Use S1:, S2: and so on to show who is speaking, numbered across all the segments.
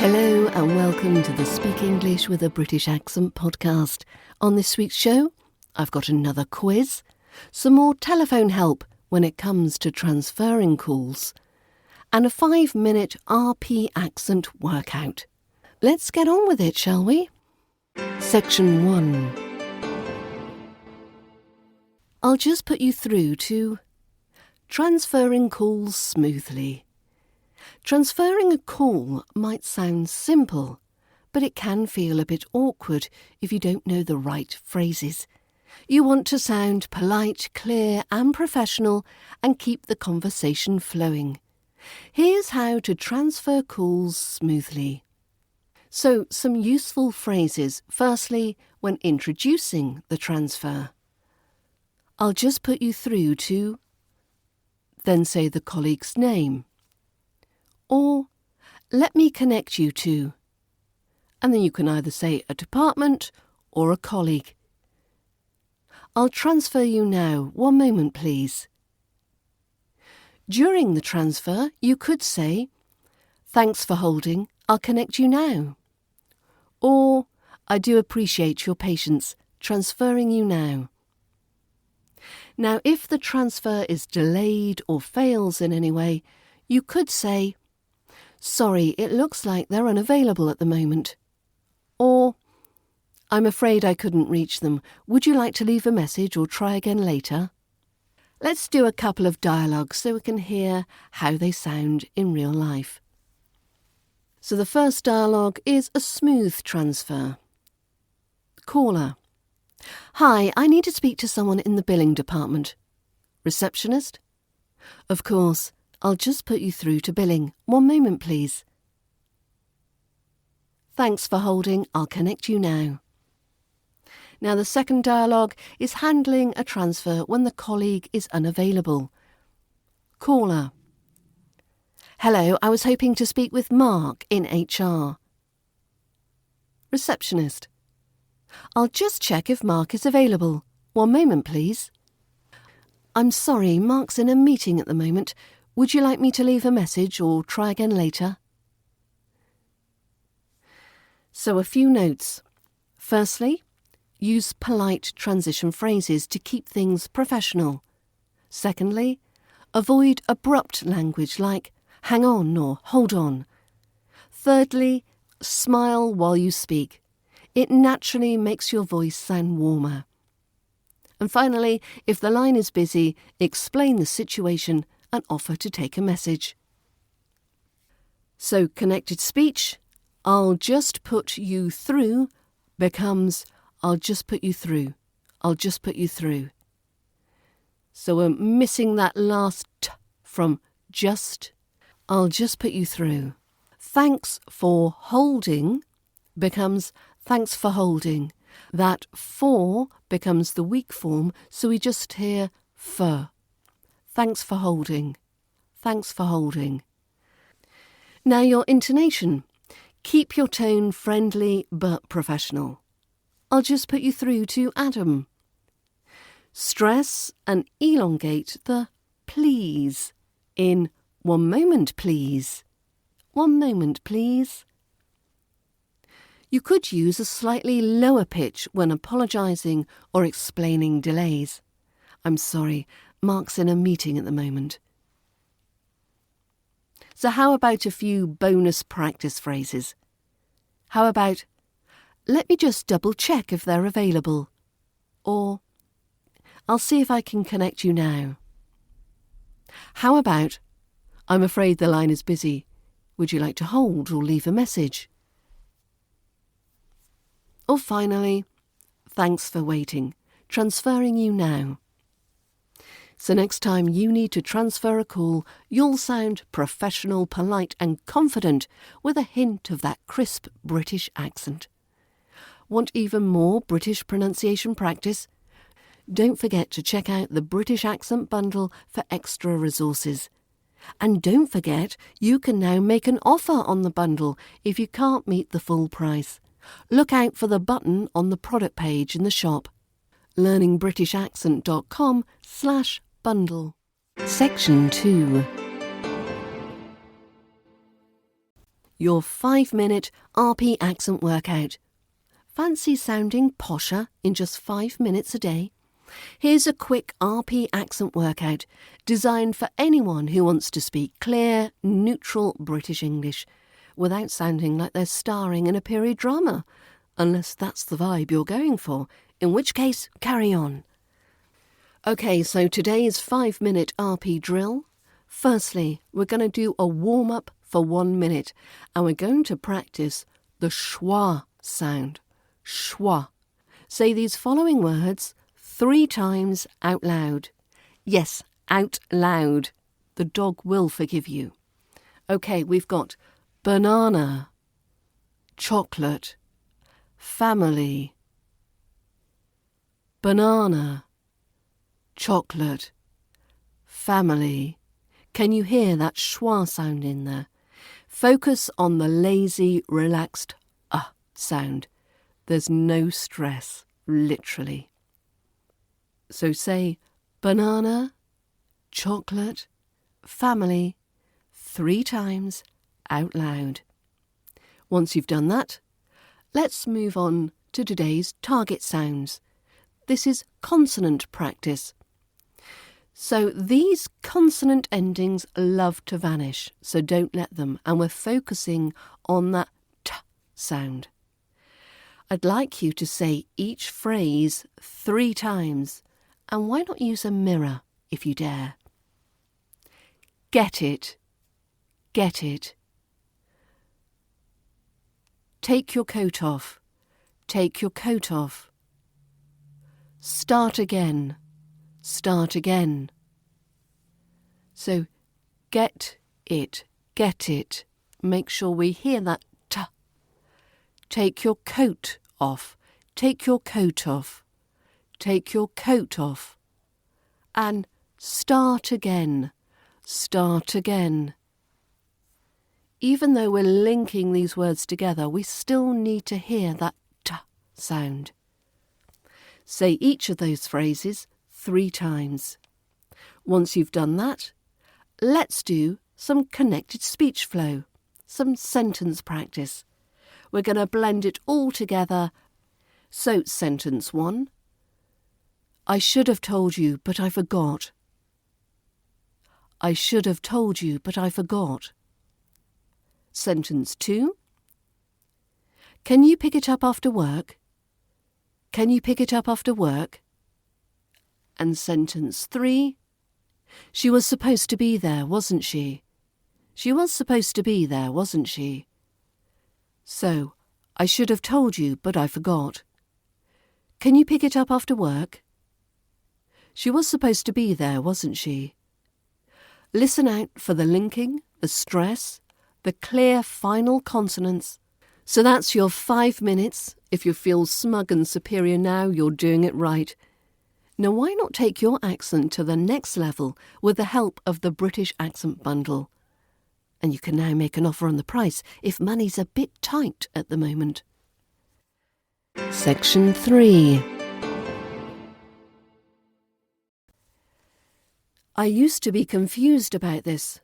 S1: Hello and welcome to the Speak English with a British Accent podcast. On this week's show, I've got another quiz, some more telephone help when it comes to transferring calls, and a 5-minute RP accent workout. Let's get on with it, shall we? Section 1. I'll just put you through to transferring calls smoothly. Transferring a call might sound simple, but it can feel a bit awkward if you don't know the right phrases. You want to sound polite, clear and professional and keep the conversation flowing. Here's how to transfer calls smoothly. So, some useful phrases. Firstly, when introducing the transfer. I'll just put you through to, then say the colleague's name. Or, let me connect you to. And then you can either say a department or a colleague. I'll transfer you now. 1 moment, please. During the transfer, you could say, thanks for holding, I'll connect you now. Or, I do appreciate your patience, transferring you now. Now, if the transfer is delayed or fails in any way, you could say, sorry, it looks like they're unavailable at the moment. Or, I'm afraid I couldn't reach them. Would you like to leave a message or try again later? Let's do a couple of dialogues so we can hear how they sound in real life. So the first dialogue is a smooth transfer. Caller. Hi, I need to speak to someone in the billing department. Receptionist. Of course, I'll just put you through to billing. 1 moment, please. Thanks for holding. I'll connect you now. Now, the second dialogue is handling a transfer when the colleague is unavailable. Caller. Hello, I was hoping to speak with Mark in HR. Receptionist. I'll just check if Mark is available. 1 moment, please. I'm sorry, Mark's in a meeting at the moment. Would you like me to leave a message or try again later? So a few notes. Firstly, use polite transition phrases to keep things professional. Secondly, avoid abrupt language like hang on or hold on. Thirdly, smile while you speak. It naturally makes your voice sound warmer. And finally, if the line is busy, explain the situation and offer to take a message. So connected speech, I'll just put you through becomes I'll just put you through. I'll just put you through. So we're missing that last t from just. I'll just put you through. Thanks for holding becomes thanks for holding. That for becomes the weak form, so we just hear for. Thanks for holding. Thanks for holding. Now your intonation. Keep your tone friendly but professional. I'll just put you through to Adam. Stress and elongate the please in 1 moment, please. 1 moment, please. You could use a slightly lower pitch when apologising or explaining delays. I'm sorry, Mark's in a meeting at the moment. So how about a few bonus practice phrases? How about, let me just double check if they're available. Or, I'll see if I can connect you now. How about, I'm afraid the line is busy. Would you like to hold or leave a message? Or finally, thanks for waiting. Transferring you now. So next time you need to transfer a call, you'll sound professional, polite and confident with a hint of that crisp British accent. Want even more British pronunciation practice? Don't forget to check out the British Accent Bundle for extra resources. And don't forget, you can now make an offer on the bundle if you can't meet the full price. Look out for the button on the product page in the shop. learningbritishaccent.com/bundle. Section 2. your 5-minute RP accent workout. Fancy sounding posher in just 5 minutes a day? Here's a quick RP accent workout designed for anyone who wants to speak clear, neutral British English without sounding like they're starring in a period drama, unless that's the vibe you're going for, in which case, carry on. OK, so today's 5-minute RP drill. Firstly, we're going to do a warm-up for 1 minute, and we're going to practice the schwa sound. Schwa. Say these following words 3 times out loud. Yes, out loud. The dog will forgive you. OK, we've got banana, chocolate, family, banana, chocolate, family. Can you hear that schwa sound in there? Focus on the lazy, relaxed sound. There's no stress, literally. So say banana, chocolate, family 3 times out loud. Once you've done that, let's move on to today's target sounds. This is consonant practice. So these consonant endings love to vanish, so don't let them, and we're focusing on that t sound. I'd like you to say each phrase 3 times, and why not use a mirror if you dare? Get it, get it. Take your coat off, take your coat off. Start again, start again. So get it, get it. Make sure we hear that t. Take your coat off, take your coat off, take your coat off. And start again, start again. Even though we're linking these words together, we still need to hear that t sound. Say each of those phrases 3 times. Once you've done that, let's do some connected speech flow, some sentence practice. We're going to blend it all together. So, sentence 1. I should have told you, but I forgot. I should have told you, but I forgot. Sentence 2. Can you pick it up after work? Can you pick it up after work? And sentence 3. She was supposed to be there, wasn't she? She was supposed to be there, wasn't she? So, I should have told you, but I forgot. Can you pick it up after work? She was supposed to be there, wasn't she? Listen out for the linking, the stress, the clear final consonants. So that's your 5 minutes. If you feel smug and superior now, you're doing it right. Now why not take your accent to the next level with the help of the British Accent Bundle? And you can now make an offer on the price if money's a bit tight at the moment. Section 3. I used to be confused about this,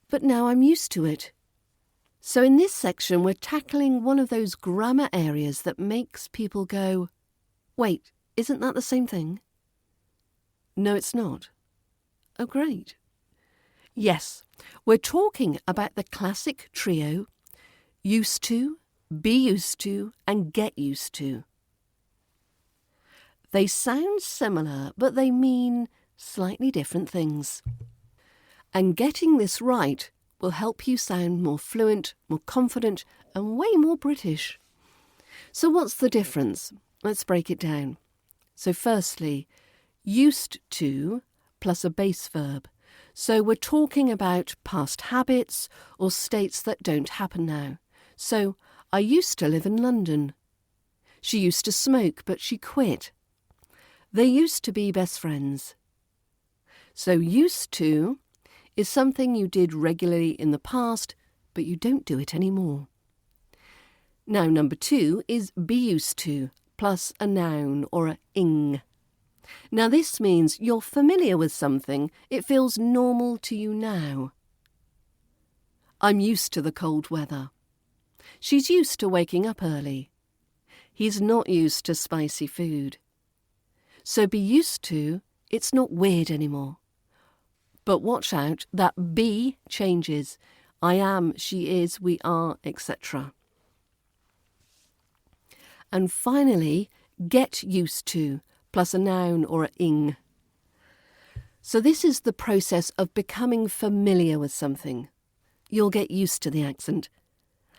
S1: but now I'm used to it. So in this section, we're tackling one of those grammar areas that makes people go, wait, isn't that the same thing? No, it's not. Oh, great. Yes, we're talking about the classic trio, used to, be used to, and get used to. They sound similar, but they mean slightly different things. And getting this right will help you sound more fluent, more confident, and way more British. So what's the difference? Let's break it down. So firstly, used to plus a base verb. So we're talking about past habits or states that don't happen now. So, I used to live in London. She used to smoke, but she quit. They used to be best friends. So used to is something you did regularly in the past, but you don't do it anymore. Now, number 2 is be used to, plus a noun or a ing. Now, this means you're familiar with something. It feels normal to you now. I'm used to the cold weather. She's used to waking up early. He's not used to spicy food. So be used to, it's not weird anymore. But watch out, that be changes. I am, she is, we are, etc. And finally, get used to, plus a noun or a ing. So this is the process of becoming familiar with something. You'll get used to the accent.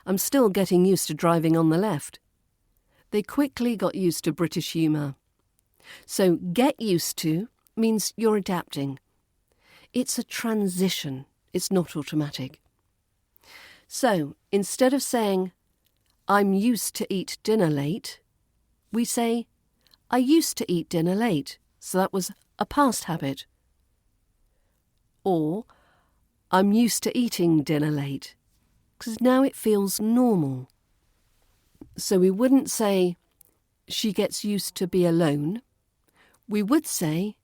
S1: I'm still getting used to driving on the left. They quickly got used to British humour. So get used to means you're adapting. It's a transition. It's not automatic. So instead of saying, I'm used to eat dinner late, we say, I used to eat dinner late. So that was a past habit. Or, I'm used to eating dinner late, because now it feels normal. So we wouldn't say, she gets used to be alone. We would say,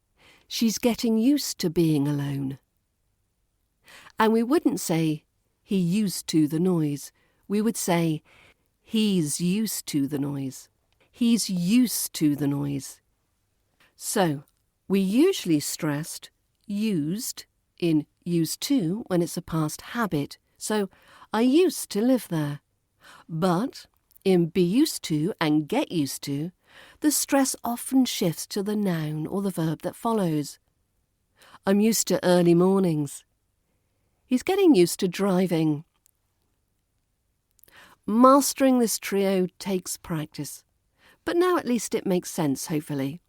S1: she's getting used to being alone. And we wouldn't say, he used to the noise. We would say, he's used to the noise. He's used to the noise. So, we usually stressed used in used to when it's a past habit. So, I used to live there. But in be used to and get used to, the stress often shifts to the noun or the verb that follows. I'm used to early mornings. He's getting used to driving. Mastering this trio takes practice, but now at least it makes sense, hopefully.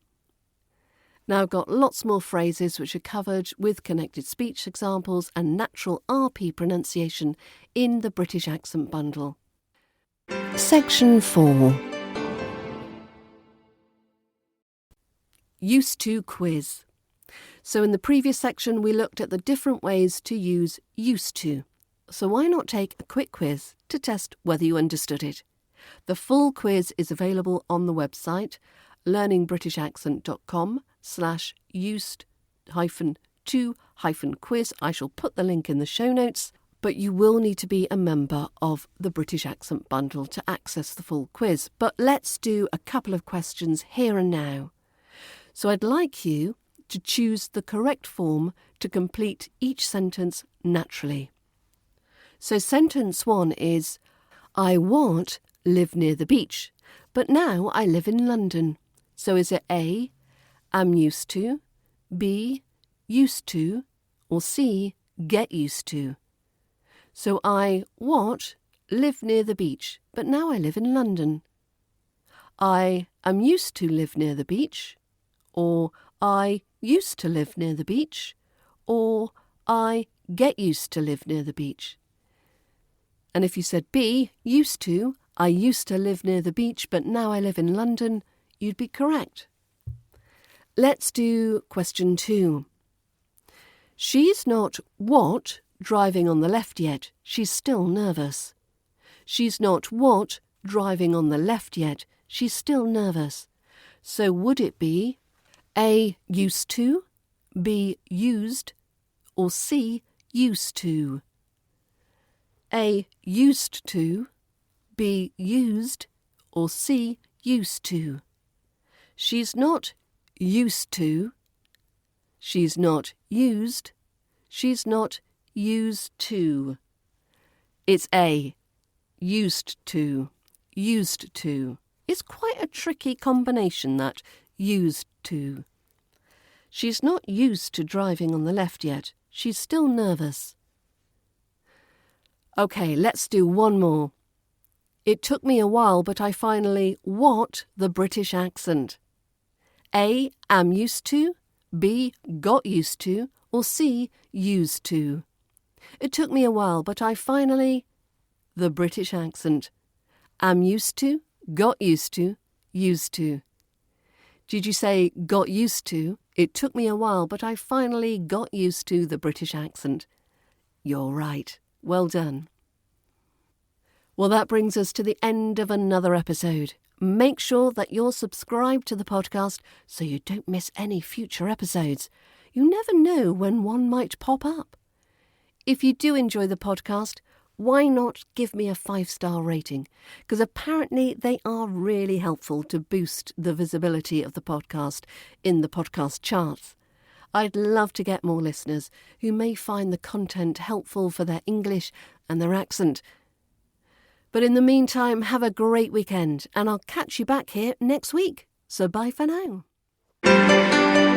S1: Now I've got lots more phrases which are covered with connected speech examples and natural RP pronunciation in the British Accent Bundle. Section 4. Used to quiz. So in the previous section we looked at the different ways to use used to. So why not take a quick quiz to test whether you understood it? The full quiz is available on the website learningbritishaccent.com/used-to-quiz. I shall put the link in the show notes, but you will need to be a member of the British Accent Bundle to access the full quiz. But let's do a couple of questions here and now. So I'd like you to choose the correct form to complete each sentence naturally. So sentence 1 is, I live near the beach, but now I live in London. So is it A, am used to, B, used to, or C, get used to? So I live near the beach, but now I live in London. I am used to live near the beach, or I used to live near the beach, or I get used to live near the beach. And if you said B, used to, I used to live near the beach, but now I live in London, you'd be correct. Let's do question 2. She's not driving on the left yet. She's still nervous. She's not driving on the left yet. She's still nervous. So would it be A, used to, B, used, or C, used to? A, used to, B, used, or C, used to? She's not used to. She's not used. She's not used to. It's A, used to, used to. It's quite a tricky combination, that, used to. She's not used to driving on the left yet. She's still nervous. OK, let's do one more. It took me a while, but I finally the British accent. A, am used to, B, got used to, or C, used to? It took me a while, but I finally the British accent. Am used to, got used to, used to. Did you say got used to? It took me a while, but I finally got used to the British accent. You're right. Well done. Well, that brings us to the end of another episode. Make sure that you're subscribed to the podcast so you don't miss any future episodes. You never know when one might pop up. If you do enjoy the podcast, why not give me a 5-star rating? Because apparently they are really helpful to boost the visibility of the podcast in the podcast charts. I'd love to get more listeners who may find the content helpful for their English and their accent. But in the meantime, have a great weekend, and I'll catch you back here next week. So bye for now.